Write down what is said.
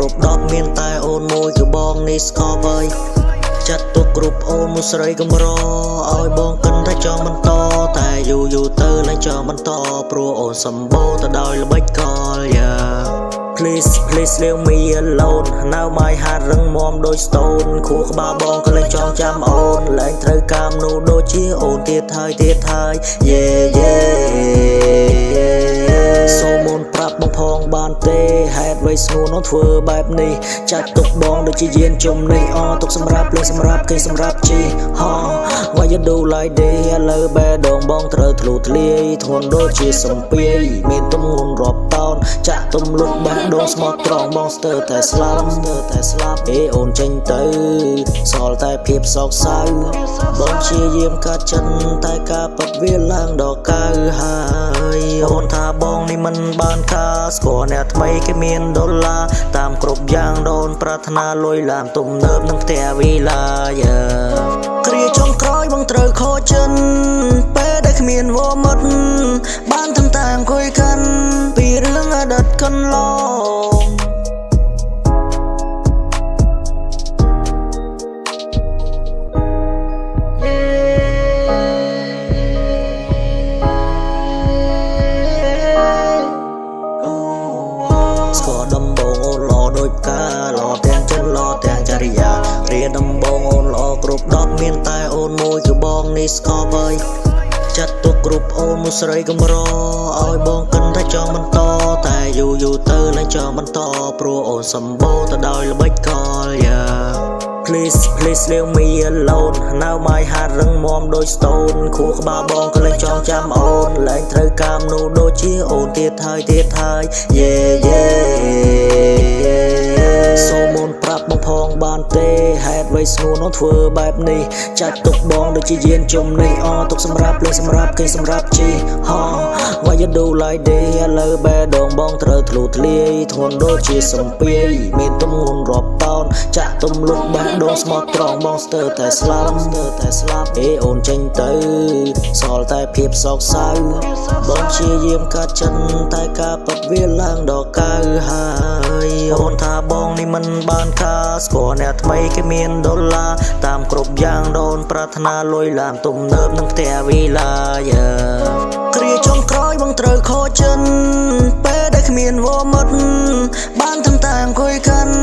គ្រប់ដប់មានតែអូនមួយគឺបងនេះស្គាល់បើចាត់ទុកគ្រប់អូនមួយស្រីកំរឲ្យបងគិនថាចង់បន្តតែយូរទៅឡើងចង់បន្តព្រោះអូនសម្បូរទៅដោយល្បិចកលយ៉ា Please leave me alone Now my heart រឹងមាំដូច stone ខួរក្បាលបងក៏លែងចងចាំអូនលែងត្រូវការមនុស្សដូចជាអូនទៀតហើយ Yeah សូមអូនប្រាប់បងផងបានទេហេតុអ្វីស្ងួនអូនធ្វើបែបនេះចាត់ទុកបងដូចជាយានជំនិះទុកសម្រាប់លេងសម្រាប់គេសម្រាប់ជីWhy you do like this ឥឡូវបែដងបងត្រូវធ្លុះធ្លាយធ្ងន់ដូចជាសំពាយមានទំងន់រាប់តោនចាក់ទំលុកបេះដូងស្មោះត្រង់បងស្ទើរតែស្លាប់អូនចេញទៅសល់តែភាពសោកសៅបងព្យាយាមកាត់ចិនតែការពិតវាឡើងដល់កៅហើយអូនថាបងនេះមិនបានការស្គាល់អ្នកថ្មីគេមានដុល្លារតាមគ្រប់យ៉ាងដូនប្រាថ្នាលុយឡានទំនើបនឹងផ្ទះវិឡាគ្រាចុងក្រោយបងត្រូវខូចចិនពេលដែលគ្មានវមិត្តបានទាំងតែអង្គុយកាន់ពីរឿងអតីតកន្លងស្គាល់ដំបងអូនល្អដូចផ្កាល្អទាំងចិនល្អទាំងចរិយារៀនដំបងអូនល្អគ្រប់ដប់មានតែអូនមួយគឺបងនេះស្គាល់បើចាត់ទុកគ្រប់អូនមួយស្រីកំរឲ្យបងគិនថាចង់បន្តតែយូរទៅឡើងចង់បន្តព្រោះអូនសម្បូរទៅដោយល្បិចកលយ៉ា Please leave me alone Now my heart រឹងមាំដូច stone ខួរក្បាលបងក៏លែងចងចាំអូនលែងត្រូវការមនុស្សដូចជាអូនទៀតហើយ Yeah សូមអូនប្រាប់បងផងបានទេហេតុអ្វីស្ងួនអូនធ្វើបែបនេះចាត់ទុកបងដូចជាយានជំនិះទុកសម្រាប់លេងសម្រាប់គេសម្រាប់ជីWhy you do like this ឥឡូវបែដងបងត្រូវធ្លុះធ្លាយធ្ងន់ដូចជាសំពាយមានទំងន់រាប់តោនចាក់ទំលុកបេះដូងស្មោះត្រង់បងស្ទើរតែស្លាប់អូនចេញទៅសល់តែភាពសោកសៅបងព្យាយាមកាត់ចិនតែការពិតវាឡើងដល់កៅហើយអូនថាបងនេះមិនបានការស្គាល់អ្នកថ្មីគេមានដុល្លារតាមគ្រប់យ៉ាងដូនប្រាថ្នាលុយឡានទំនើបនឹងផ្ទះវិឡាគ្រាចុងក្រោយបងត្រូវខូចចិនពេលដែលគ្មានវមិត្តបានទាំងតែអង្គុយកាន់